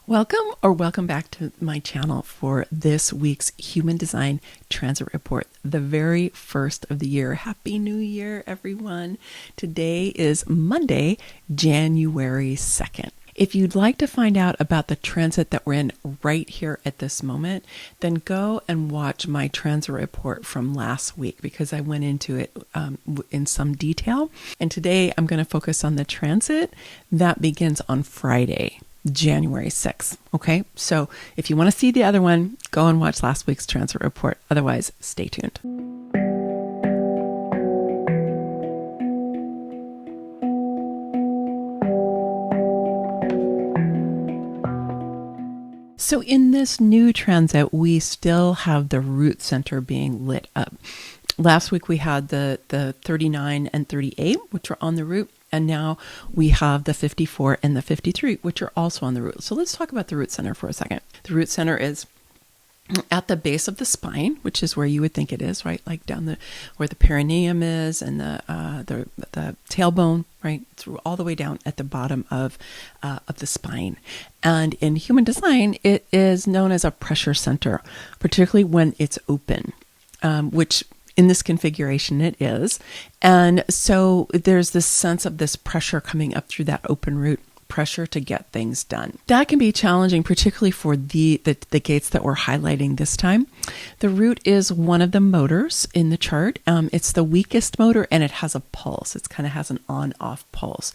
Welcome back to my channel for this week's Human Design Transit Report, the very first of the year. Happy New Year, everyone. Today is Monday, January 2nd. If you'd like to find out about the transit that we're in right here at this moment, then go and watch my transit report from last week because I went into it in some detail. And today I'm going to focus on the transit that begins on Friday, January 6th. Okay, so if you want to see the other one, go and watch last week's transit report. Otherwise, stay tuned. So in this new transit, we still have the root center being lit up. Last week we had the 39 and 38, which are on the root. And now we have the 54 and the 53, which are also on the root. So let's talk about the root center for a second. The root center is at the base of the spine, which is where you would think it is, right? Like down where the perineum is and the tailbone, right? Through all the way down at the bottom of the spine. And in human design, it is known as a pressure center, particularly when it's open, which in this configuration it is. And so there's this sense of this pressure coming up through that open root, pressure to get things done. That can be challenging, particularly for the gates that we're highlighting this time. The root is one of the motors in the chart. It's the weakest motor and it has a pulse. It kind of has an on-off pulse.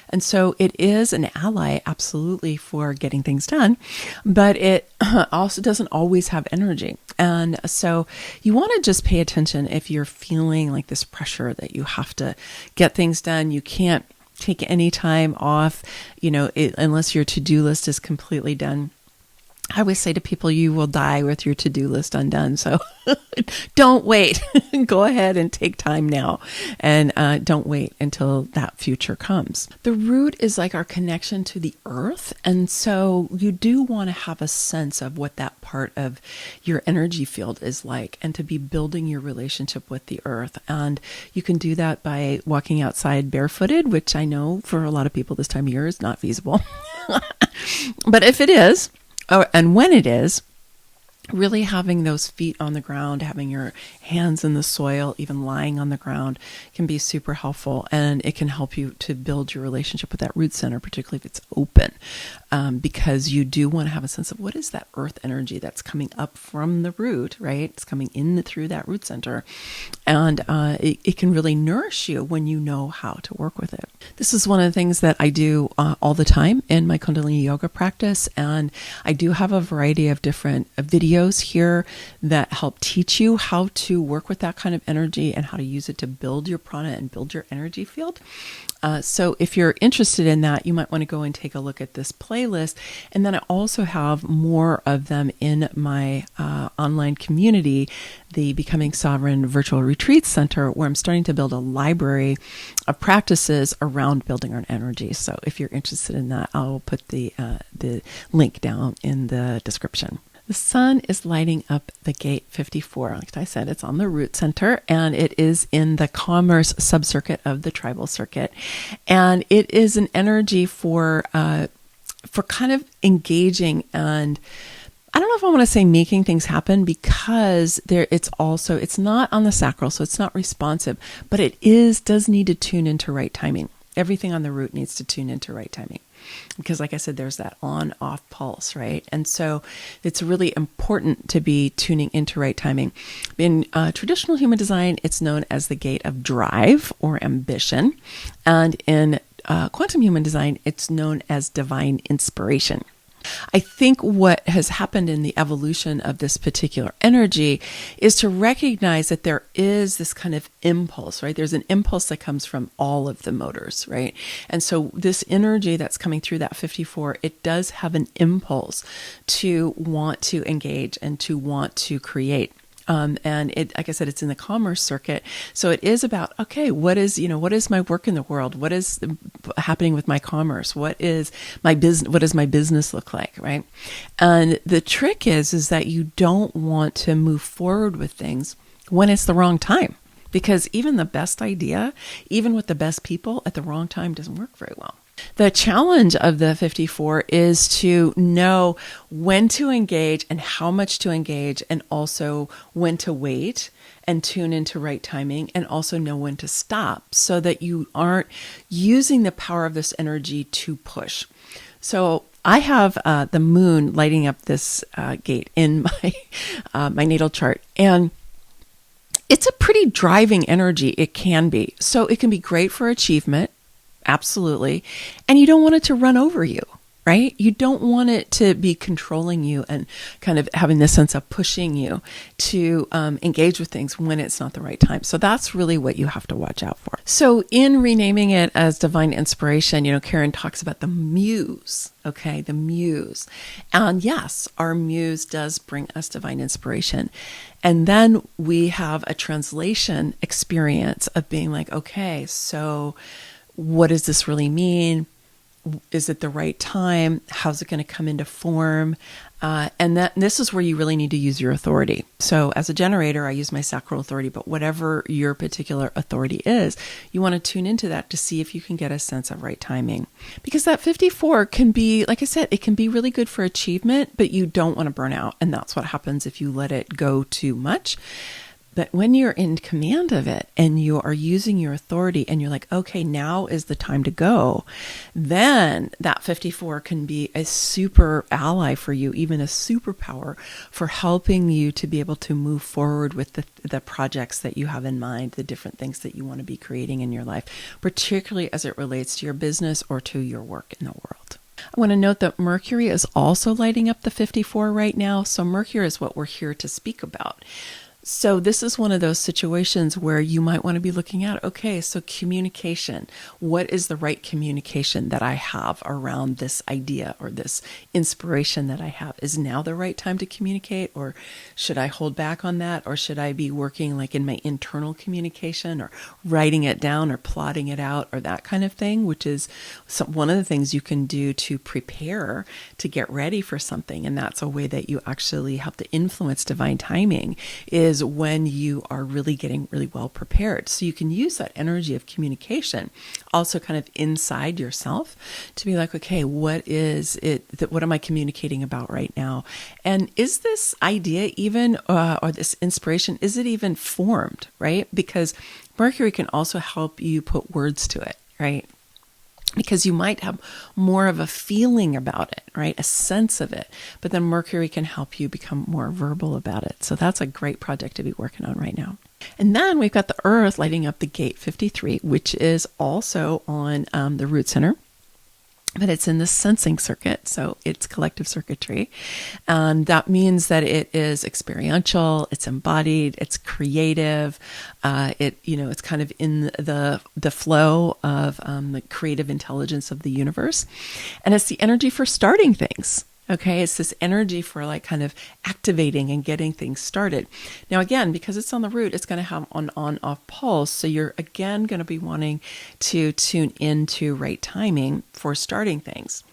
And so it is an ally, absolutely, for getting things done, but it also doesn't always have energy. And so you want to just pay attention if you're feeling like this pressure that you have to get things done. You can't take any time off, unless your to-do list is completely done. I always say to people, you will die with your to-do list undone. So don't wait. Go ahead and take time now. And don't wait until that future comes. The root is like our connection to the earth. And so you do want to have a sense of what that part of your energy field is like and to be building your relationship with the earth. And you can do that by walking outside barefooted, which I know for a lot of people this time of year is not feasible. But if it is, and when it is, really having those feet on the ground, having your hands in the soil, even lying on the ground can be super helpful. And it can help you to build your relationship with that root center, particularly if it's open, because you do want to have a sense of what is that earth energy that's coming up from the root, right? It's coming in through that root center. And it can really nourish you when you know how to work with it. This is one of the things that I do all the time in my Kundalini yoga practice. And I do have a variety of different videos here that help teach you how to work with that kind of energy and how to use it to build your prana and build your energy field. So if you're interested in that, you might want to go and take a look at this playlist. And then I also have more of them in my online community, the Becoming Sovereign Virtual Retreat Center, where I'm starting to build a library of practices around building our energy. So if you're interested in that, I'll put the link down in the description. The sun is lighting up the gate 54. Like I said, it's on the root center and it is in the commerce subcircuit of the tribal circuit. And it is an energy for kind of engaging and I don't know if I want to say making things happen because it's not on the sacral, so it's not responsive, but it does need to tune into right timing. Everything on the root needs to tune into right timing. Because like I said, there's that on-off pulse, right? And so it's really important to be tuning into right timing. In traditional human design, it's known as the gate of drive or ambition. And in quantum human design, it's known as divine inspiration. I think what has happened in the evolution of this particular energy is to recognize that there is this kind of impulse, right? There's an impulse that comes from all of the motors, right? And so this energy that's coming through that 54, it does have an impulse to want to engage and to want to create. And it, like I said, it's in the commerce circuit. So it is about, okay, what is my work in the world? What is happening with my commerce? What is my business? What does my business look like? Right. And the trick is that you don't want to move forward with things when it's the wrong time, because even the best idea, even with the best people at the wrong time doesn't work very well. The challenge of the 54 is to know when to engage and how much to engage, and also when to wait and tune into right timing, and also know when to stop so that you aren't using the power of this energy to push. So I have the moon lighting up this gate in my natal chart, and it's a pretty driving energy. It can be. So it can be great for achievement. Absolutely. And you don't want it to run over you, right? You don't want it to be controlling you and kind of having this sense of pushing you to engage with things when it's not the right time. So that's really what you have to watch out for. So in renaming it as divine inspiration, Karen talks about the muse, okay? The muse. And yes, our muse does bring us divine inspiration. And then we have a translation experience of being like, okay, so what does this really mean? Is it the right time? How's it going to come into form? And this is where you really need to use your authority. So as a generator, I use my sacral authority, but whatever your particular authority is, you want to tune into that to see if you can get a sense of right timing. Because that 54 can be, like I said, it can be really good for achievement, but you don't want to burn out. And that's what happens if you let it go too much. But when you're in command of it and you are using your authority and you're like, okay, now is the time to go, then that 54 can be a super ally for you, even a superpower for helping you to be able to move forward with the projects that you have in mind, the different things that you want to be creating in your life, particularly as it relates to your business or to your work in the world. I want to note that Mercury is also lighting up the 54 right now. So Mercury is what we're here to speak about. So this is one of those situations where you might want to be looking at, okay, so communication. What is the right communication that I have around this idea or this inspiration that I have? Is now the right time to communicate, or should I hold back on that? Or should I be working like in my internal communication or writing it down or plotting it out or that kind of thing, which is one of the things you can do to prepare to get ready for something. And that's a way that you actually help to influence divine timing, is when you are really getting really well prepared. So you can use that energy of communication also kind of inside yourself to be like, okay, what is it that, what am I communicating about right now? And is this idea even, or this inspiration, is it even formed, right? Because Mercury can also help you put words to it, right? Because you might have more of a feeling about it, right? A sense of it. But then Mercury can help you become more verbal about it. So that's a great project to be working on right now. And then we've got the Earth lighting up the gate 53, which is also on the root center. But it's in the sensing circuit, so it's collective circuitry. And that means that it is experiential, it's embodied, it's creative. It's kind of in the flow of the creative intelligence of the universe. And it's the energy for starting things. Okay, it's this energy for like kind of activating and getting things started. Now, again, because it's on the root, it's going to have an on-off pulse. So you're again going to be wanting to tune into right timing for starting things.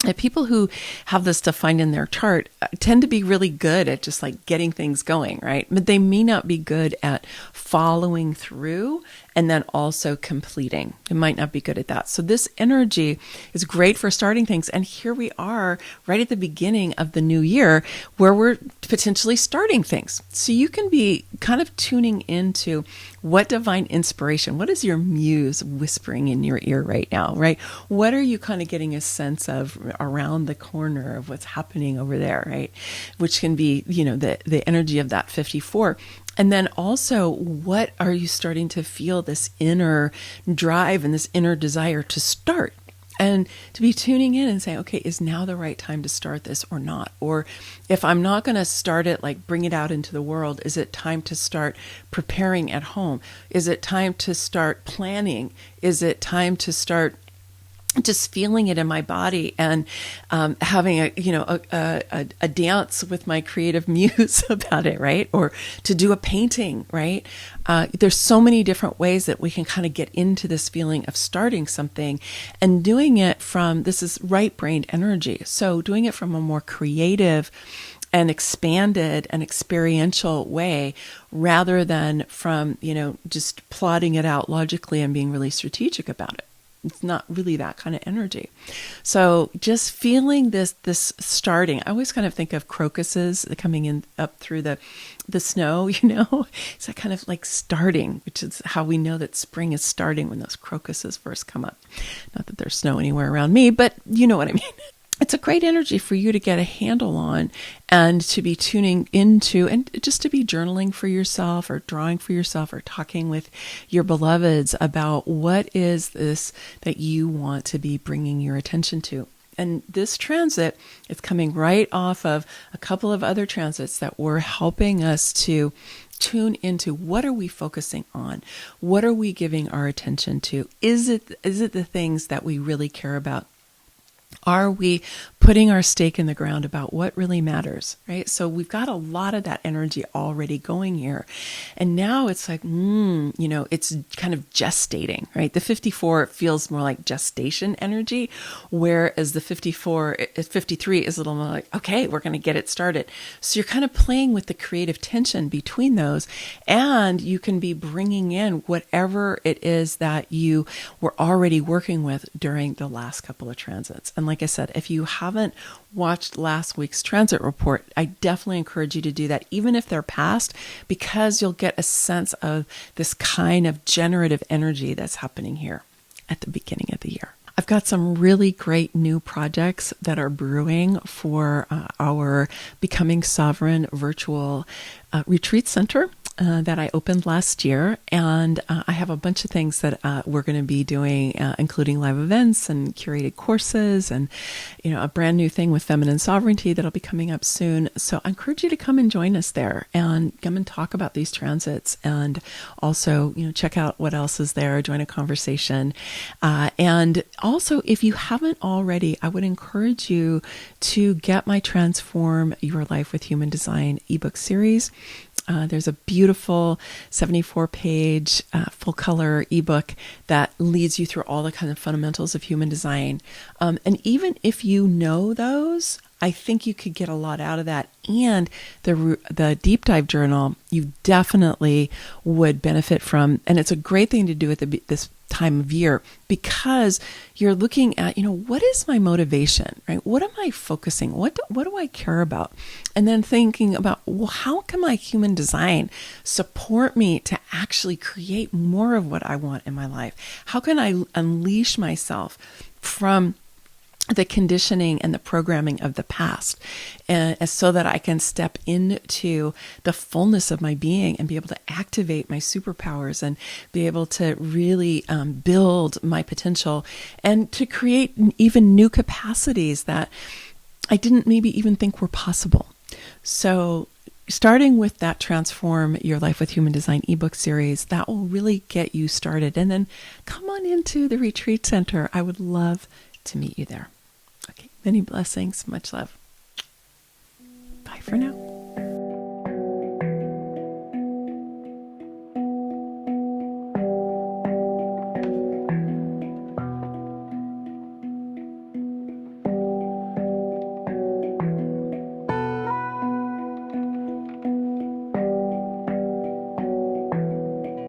And people who have this defined in their chart tend to be really good at just like getting things going, right? But they may not be good at following through and then also completing. It might not be good at that. So this energy is great for starting things. And here we are right at the beginning of the new year where we're potentially starting things. So you can be kind of tuning into what divine inspiration, what is your muse whispering in your ear right now, right? What are you kind of getting a sense of around the corner of what's happening over there, right? Which can be, the energy of that 54. And then also, what are you starting to feel this inner drive and this inner desire to start? And to be tuning in and saying, okay, is now the right time to start this or not? Or if I'm not going to start it, like bring it out into the world, is it time to start preparing at home? Is it time to start planning? Is it time to start just feeling it in my body and having a dance with my creative muse about it, right? Or to do a painting, right? There's so many different ways that we can kind of get into this feeling of starting something and doing it from, this is right-brained energy. So doing it from a more creative and expanded and experiential way rather than from, just plotting it out logically and being really strategic about it. It's not really that kind of energy. So just feeling this starting. I always kind of think of crocuses coming in up through the snow, It's that kind of like starting, which is how we know that spring is starting, when those crocuses first come up. Not that there's snow anywhere around me, but you know what I mean. It's a great energy for you to get a handle on and to be tuning into, and just to be journaling for yourself or drawing for yourself or talking with your beloveds about what is this that you want to be bringing your attention to. And this transit is coming right off of a couple of other transits that were helping us to tune into what are we focusing on? What are we giving our attention to? Is it the things that we really care about? Are we putting our stake in the ground about what really matters, right? So we've got a lot of that energy already going here. And now it's like, it's kind of gestating, right? The 54 feels more like gestation energy, whereas the 53 is a little more like, okay, we're going to get it started. So you're kind of playing with the creative tension between those, and you can be bringing in whatever it is that you were already working with during the last couple of transits. And like I said, if you haven't watched last week's transit report, I definitely encourage you to do that, even if they're past, because you'll get a sense of this kind of generative energy that's happening here at the beginning of the year. I've got some really great new projects that are brewing for our Becoming Sovereign virtual retreat center that I opened last year. And I have a bunch of things that we're going to be doing, including live events and curated courses and, a brand new thing with feminine sovereignty that'll be coming up soon. So I encourage you to come and join us there and come and talk about these transits, and also, check out what else is there, join a conversation. And also, if you haven't already, I would encourage you to get my Transform Your Life with Human Design ebook series. There's a beautiful 74-page full color ebook that leads you through all the kind of fundamentals of human design. And even if you know those, I think you could get a lot out of that. And the deep dive journal, you definitely would benefit from. And it's a great thing to do at this time of year, because you're looking at, what is my motivation, right? What am I focusing? What do I care about? And then thinking about, well, how can my human design support me to actually create more of what I want in my life? How can I unleash myself from the conditioning and the programming of the past, so that I can step into the fullness of my being and be able to activate my superpowers and be able to really build my potential and to create even new capacities that I didn't maybe even think were possible. So starting with that Transform Your Life with Human Design ebook series, that will really get you started. And then come on into the retreat center. I would love to meet you there. Okay, many blessings, much love. Bye for now.